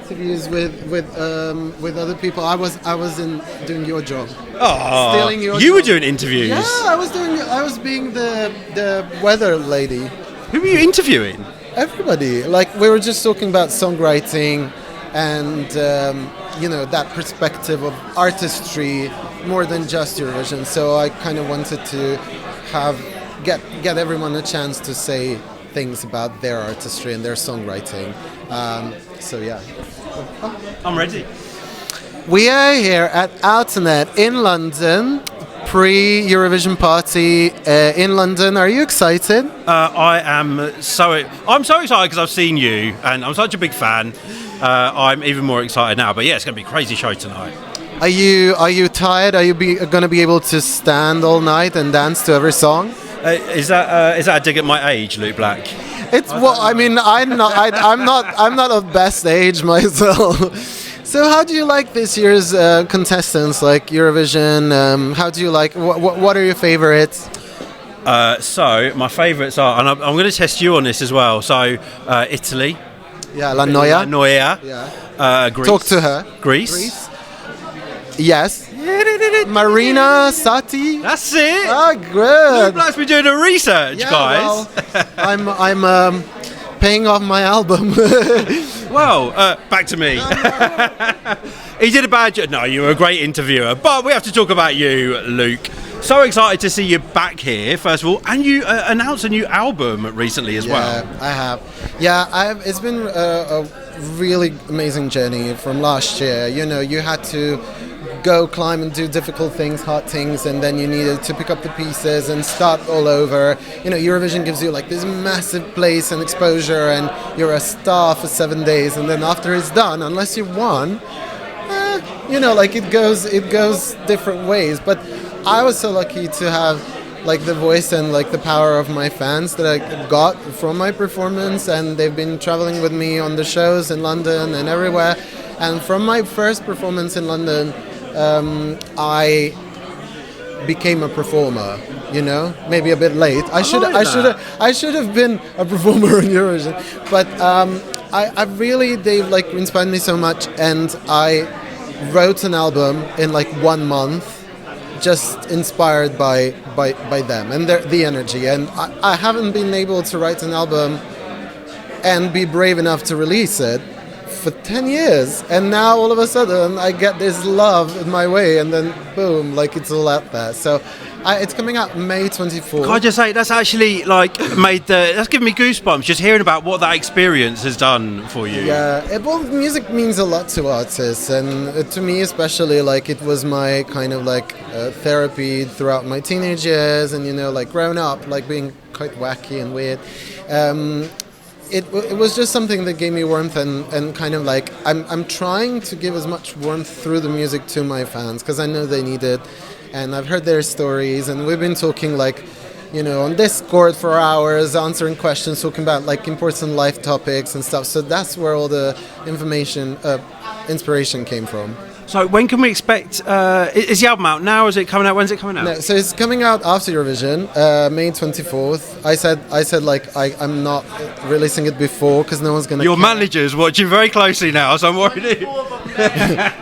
interviews with other people. I was in doing your job. Oh, Stealing your you were job. doing interviews. Yeah, I was being the weather lady. Who were you interviewing? Everybody. Like we were just talking about songwriting and that perspective of artistry more than just Eurovision. So I kind of wanted to get everyone a chance to say things about their artistry and their songwriting. So yeah. I'm ready. We are here at Outnet in London, pre-Eurovision party in London. Are you excited? I'm so excited because I've seen you and I'm such a big fan. I'm even more excited now. But yeah, it's going to be a crazy show tonight. Are you tired? Are you going to be able to stand all night and dance to every song? Is that a dig at my age, Luke Black? It's I'm not of best age myself. So how do you like this year's contestants, like Eurovision? How do you like? What are your favorites? So my favourites are, and I'm going to test you on this as well. So Italy. Yeah, La Noia. Yeah. Greece. Talk to her. Greece. Yes. Marina Sati. That's it. Oh, good. Luke Black's been doing the research, guys. Well, I'm paying off my album. Well, back to me. He did a bad job. No, you were a great interviewer. But we have to talk about you, Luke. So excited to see you back here, first of all. And you announced a new album recently as well. Yeah, I have. Yeah, it's been a really amazing journey from last year. You know, you had to go climb and do difficult things, hard things, and then you needed to pick up the pieces and start all over. You know, Eurovision gives you like this massive place and exposure, and you're a star for 7 days, and then after it's done, unless you won, like it goes different ways. But I was so lucky to have like the voice and like the power of my fans that I got from my performance, and they've been traveling with me on the shows in London and everywhere. And from my first performance in London, I became a performer. You know, maybe a bit late. I should have been a performer in Eurovision, but they've like inspired me so much, and I wrote an album in like 1 month, just inspired by them and the energy. And I haven't been able to write an album and be brave enough to release it for 10 years, and now all of a sudden I get this love in my way, and then boom, like it's all out there. So it's coming out May 24th. Can I just say, that's actually like that's giving me goosebumps just hearing about what that experience has done for you. Yeah, music means a lot to artists, and to me especially, like it was my kind of like therapy throughout my teenage years, and like growing up, like being quite wacky and weird. It was just something that gave me warmth, and kind of like I'm trying to give as much warmth through the music to my fans, because I know they need it, and I've heard their stories, and we've been talking like, on Discord for hours, answering questions, talking about like important life topics and stuff. So that's where all the inspiration came from. So when can we expect, is the album out now? Is it coming out? When's it coming out? No, so it's coming out after Eurovision, May 24th. I said like I'm not releasing it before because no one's going to Your manager's watching very closely now, so I'm worried.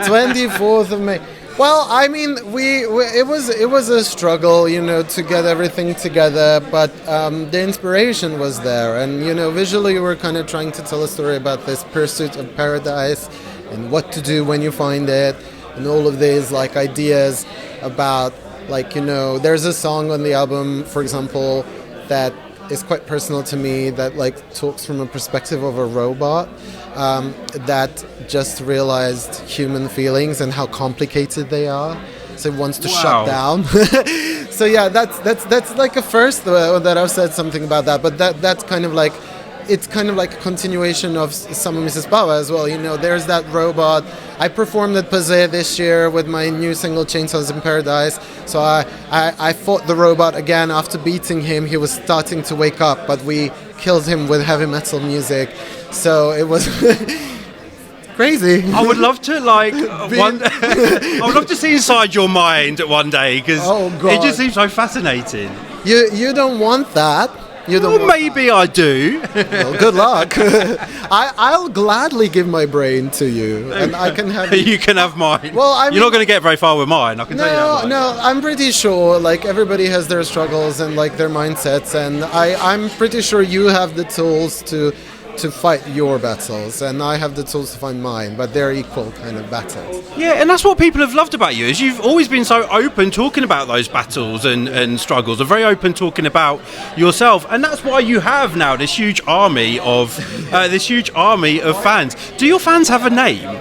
24th of May. Well, I mean, it was a struggle, to get everything together, but the inspiration was there, and visually we're kind of trying to tell a story about this pursuit of paradise and what to do when you find it, and all of these like ideas about like there's a song on the album, for example, that is quite personal to me, that like talks from a perspective of a robot that just realized human feelings and how complicated they are, so it wants to shut down. So yeah, that's like a first that I've said something about that, but that's kind of like, it's kind of like a continuation of Some of Mrs. Power as well. There's that robot. I performed at Pazé this year with my new single Chainsaws in Paradise. So I fought the robot again after beating him. He was starting to wake up, but we killed him with heavy metal music. So it was crazy. I would love to I would love to see inside your mind one day, because it just seems so fascinating. You don't want that. You don't Well, want maybe I do. that. Well, good luck. I'll gladly give my brain to you, and I can have. You can have mine. Well, I You're mean- not going to get very far with mine. I can tell you that. much. No, I'm pretty sure. Like everybody has their struggles and like their mindsets, and I'm pretty sure you have the tools to fight your battles, and I have the tools to find mine. But they're equal kind of battles. Yeah, and that's what people have loved about you, is you've always been so open talking about those battles and struggles, and very open talking about yourself, and that's why you have now this huge army of fans. Do your fans have a name?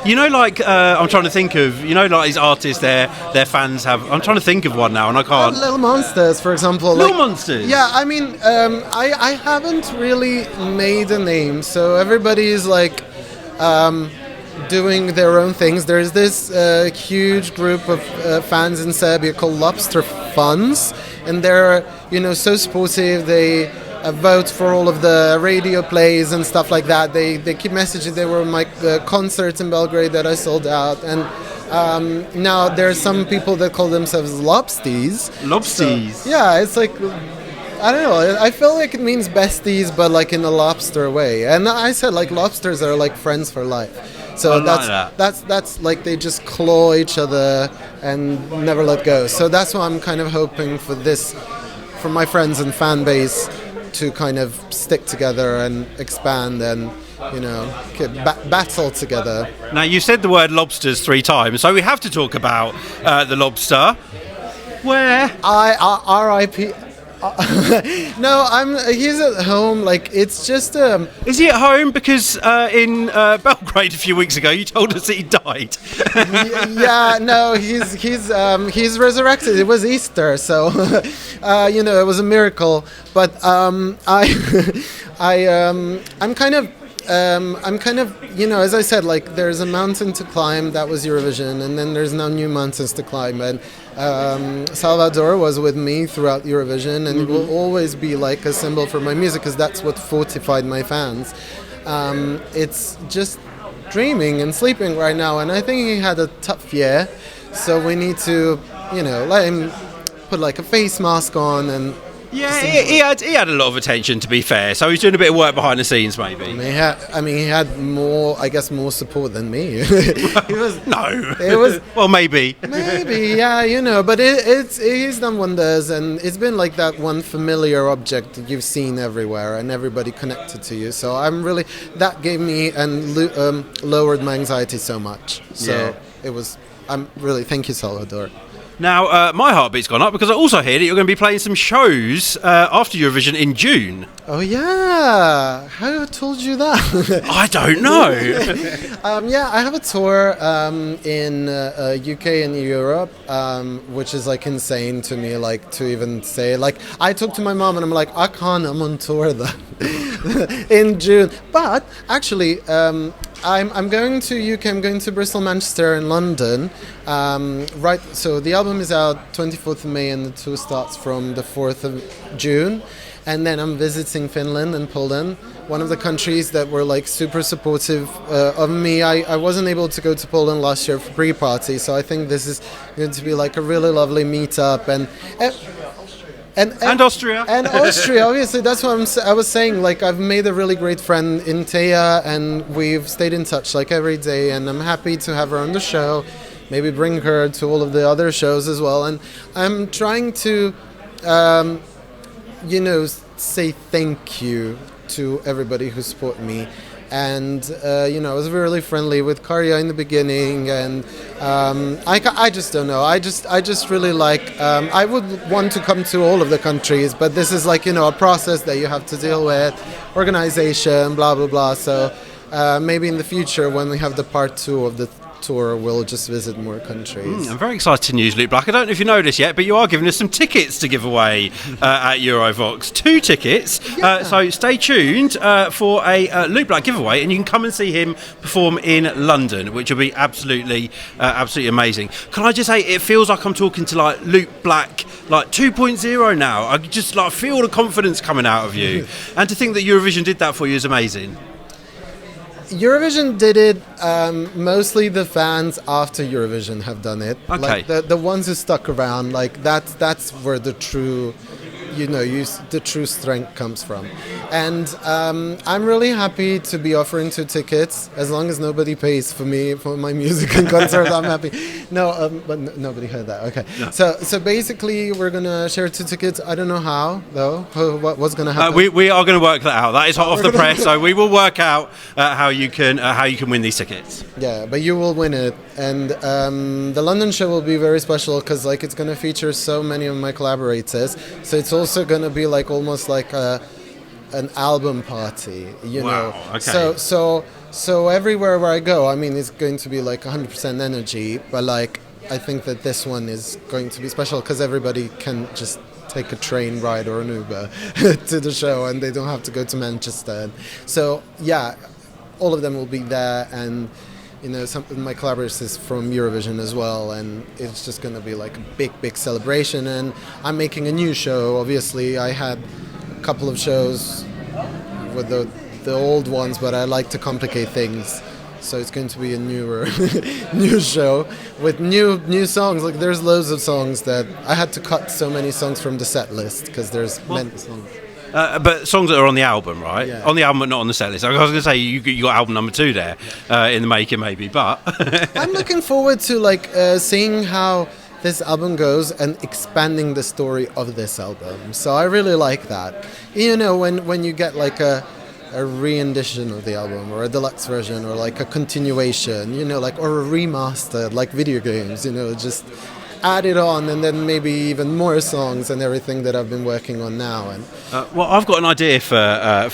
You know, like I'm trying to think of, you know, like these artists, their fans have. I'm trying to think of one now, and I can't. Little Monsters, for example. Little Monsters. Yeah, I mean, I haven't really made a name, so everybody is like doing their own things. There's this huge group of fans in Serbia called Lobster Funds, and they're, you know, so supportive. They vote for all of the radio plays and stuff like that. They keep messaging. They were my concerts in Belgrade that I sold out, and now there's some people that call themselves Lobsties. Lobsties. So, yeah, it's like, I don't know. I feel like it means besties, but like in a lobster way. And I said like lobsters are like friends for life. So I like that's like they just claw each other and never let go. So that's why I'm kind of hoping for this, for my friends and fan base to kind of stick together and expand and, you know, battle together. Now, you said the word lobsters 3 times, so we have to talk about the lobster. Where? R.I.P. No, he's at home. Like, it's just Is he at home? Because in Belgrade a few weeks ago, you told us that he died. yeah, no, he's resurrected. It was Easter, so you know, it was a miracle. But I'm kind of, you know, as I said, like there's a mountain to climb. That was Eurovision, and then there's now new mountains to climb. And Salvador was with me throughout Eurovision, and it will always be like a symbol for my music, because that's what fortified my fans. It's just dreaming and sleeping right now, and I think he had a tough year, so we need to, you know, let him put like a face mask on and. Yeah, he had a lot of attention, to be fair. So he's doing a bit of work behind the scenes, maybe. He had more, I guess, more support than me. He was No. It was well, maybe. maybe, yeah, you know. But he's done wonders, and it's been like that one familiar object that you've seen everywhere, and everybody connected to you. So I'm really, that gave me and lowered my anxiety so much. So Yeah. it was. I'm really, thank you, Salvador. Now, my heartbeat's gone up because I also hear that you're going to be playing some shows after Eurovision in June. Oh yeah, who told you that? I don't know. Yeah, I have a tour in UK and Europe, which is like insane to me, like to even say. Like, I talked to my mom and I'm like, I can't, I'm on tour in June. But actually, I'm going to UK. I'm going to Bristol, Manchester, and London. Right. So the album is out 24th of May, and the tour starts from the 4th of June. And then I'm visiting Finland and Poland, one of the countries that were like super supportive of me. I wasn't able to go to Poland last year for pre-party, so I think this is going to be like a really lovely meetup. And Austria. And Austria, obviously, that's what I was saying. Like, I've made a really great friend in Taya, and we've stayed in touch like every day, and I'm happy to have her on the show, maybe bring her to all of the other shows as well. And I'm trying to, you know, say thank you to everybody who supported me. And, you know, I was really friendly with Karja in the beginning, and I just don't know. I just really like, I would want to come to all of the countries, but this is like, you know, a process that you have to deal with, organization, blah, blah, blah. So maybe in the future, when we have the part 2 of the tour, we'll just visit more countries. I'm very excited to news Luke Black. I don't know if you know this yet, but you are giving us some tickets to give away at Eurovox. 2 tickets. Yeah. So stay tuned for a Luke Black giveaway, and you can come and see him perform in London, which will be absolutely amazing. Can I just say, it feels like I'm talking to like Luke Black, like 2.0 now. I just like feel the confidence coming out of you, and to think that Eurovision did that for you is amazing. Eurovision did it. Mostly the fans after Eurovision have done it. Okay. Like the ones who stuck around. Like that's where the true the true strength comes from. And I'm really happy to be offering 2 tickets as long as nobody pays for me for my music and concert. I'm happy. No, but nobody heard that. Okay. No. So basically, we're gonna share 2 tickets. I don't know how though. What's gonna happen? We are going to work that out. That is hot off the press. So we will work out how you can win these tickets. Yeah, but you will win it. And the London show will be very special because like it's gonna feature so many of my collaborators. So it's also gonna be like almost like an album party, you know. Okay. So everywhere where I go, I mean, it's going to be like 100% energy, but like I think that this one is going to be special because everybody can just take a train ride or an Uber to the show, and they don't have to go to Manchester. So yeah, all of them will be there, and some of my collaborators from Eurovision as well, and it's just going to be like a big celebration. And I'm making a new show. Obviously, I had a couple of shows with the old ones, but I like to complicate things. So it's going to be a new show with new songs. Like there's loads of songs that I had to cut so many songs from the set list because there's many songs. But songs that are on the album, right? Yeah. On the album, but not on the set list. I was going to say you got album number 2 there in the making, maybe. But I'm looking forward to like seeing how this album goes and expanding the story of this album. So I really like that. When you get like a re-edition of the album or a deluxe version or like a continuation, or a remastered like video games, just add it on, and then maybe even more songs and everything that I've been working on now. And well, I've got an idea for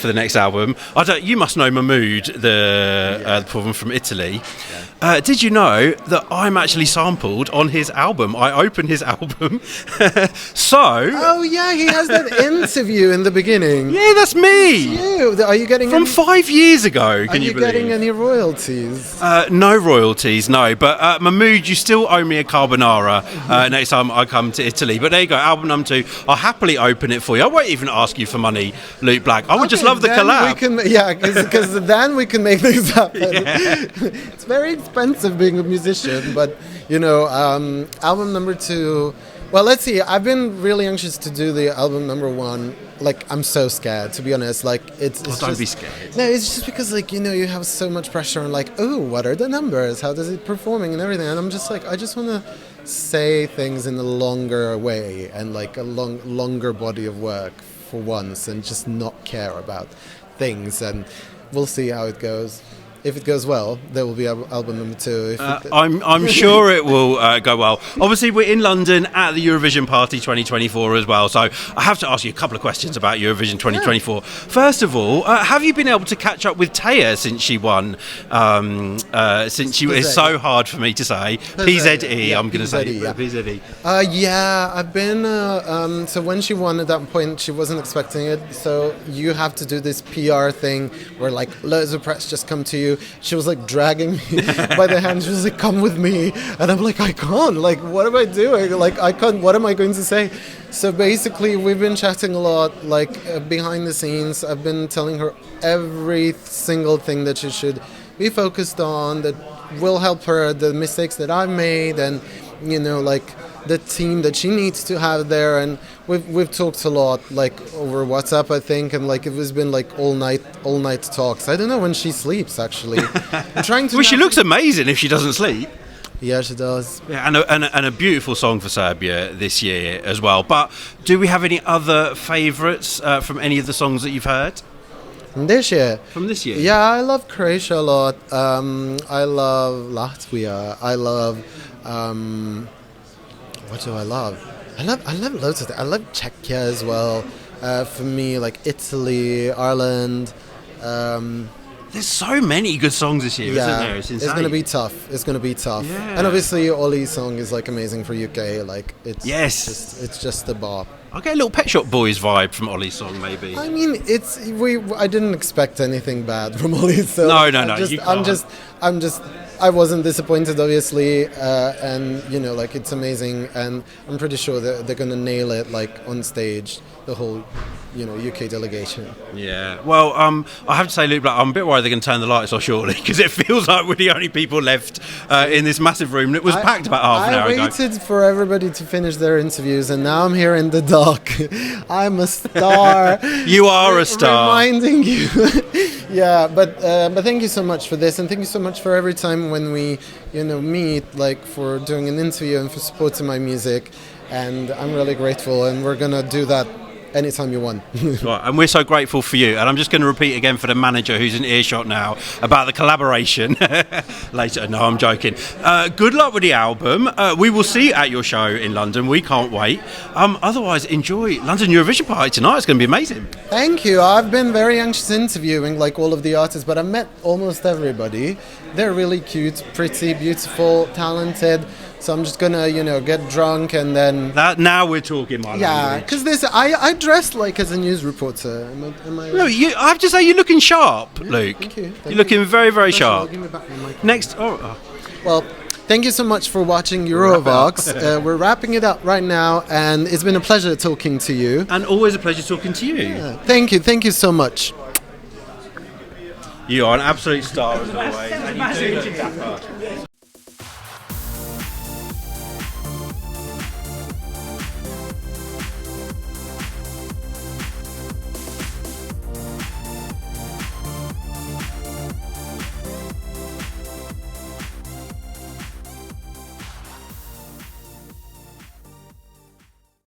the next album. You must know Mahmood, the performer from Italy. Yeah. Did you know that I'm actually sampled on his album? I opened his album. Oh yeah, he has that interview in the beginning. Yeah, that's me. You. Are you getting from 5 years ago? Can you believe? Are you getting any royalties? No royalties, no. But Mahmood, you still owe me a carbonara next time I come to Italy. But there you go, album number 2. I'll happily open it for you. I won't even ask you for money, Luke Black. I would just love the collab. Because then we can make things happen. Yeah. It's very expensive being a musician, but album number 2. Well, let's see. I've been really anxious to do the album number 1. Like, I'm so scared, to be honest. Like, it's don't be scared. No, it's just because, like, you have so much pressure on, like, oh, what are the numbers? How does it performing and everything? And I'm just like, I just want to say things in a longer way and, like, a longer body of work for once and just not care about things. And we'll see how it goes. If it goes well, there will be album number 2. I'm sure it will go well. Obviously, we're in London at the Eurovision Party 2024 as well, so I have to ask you a couple of questions about Eurovision 2024. Yeah. First of all, have you been able to catch up with Taya since she won? It's so hard for me to say. PZE, I'm going to say. Yeah. PZE. Yeah, I've been... so when she won at that point, she wasn't expecting it, so you have to do this PR thing where, like, loads of press just come to you. She was like dragging me by the hand. She was like, come with me. And I'm like, I can't. Like, what am I doing? Like, I can't. What am I going to say? So basically, we've been chatting a lot, like behind the scenes. I've been telling her every single thing that she should be focused on, that will help her, the mistakes that I've made, and, like the team that she needs to have there. And we've talked a lot, like over WhatsApp, I think, and like it was been like all night talks. I don't know when she sleeps, actually. I'm trying to. Well, she looks amazing if she doesn't sleep. Yeah, she does. Yeah, and a beautiful song for Serbia this year as well. But do we have any other favourites from any of the songs that you've heard? From this year? From this year? Yeah, I love Croatia a lot. I love Latvia. I love. What do I love? I love loads of things. I love Czechia as well. For me, like Italy, Ireland. There's so many good songs this year, isn't there? It's insane. It's going to be tough. Yeah. And obviously, Ollie's song is like amazing for UK. Like it's just a bop. I get a little Pet Shop Boys vibe from Ollie's song, maybe. I mean, I didn't expect anything bad from Ollie's song. No. I'm just I wasn't disappointed, obviously, and you know, like it's amazing, and I'm pretty sure that they're gonna nail it, like on stage, the whole, you know, UK delegation. Yeah. Well, I have to say, Luke Black, I'm a bit worried they're going to turn the lights off shortly because it feels like we're the only people left in this massive room that was packed about half an hour ago. I waited for everybody to finish their interviews, and now I'm here in the dark. I'm a star. You are a star. Reminding you. Yeah, but thank you so much for this, and thank you so much for every time when we, you know, meet, like for doing an interview and for supporting my music. And I'm really grateful, and we're gonna do that anytime you want. Right, and we're so grateful for you. And I'm just going to repeat again for the manager who's in earshot now about the collaboration later. No, I'm joking. Good luck with the album. We will see you at your show in London. We can't wait. Otherwise, enjoy London Eurovision Party tonight. It's going to be amazing. Thank you. I've been very anxious interviewing like all of the artists, but I met almost everybody. They're really cute, pretty, beautiful, talented. So I'm just gonna, you know, get drunk and then. Now we're talking, my yeah, because I dressed like as a news reporter. Am I no, I have to say you're looking sharp, Luke. Thank you. You're looking very, very sharp. Give me back my mic. Next, Well, thank you so much for watching Eurovox. We're wrapping it up right now, and it's been a pleasure talking to you. And always a pleasure talking to you. Thank you so much. You are an absolute star as always. And you do look dapper.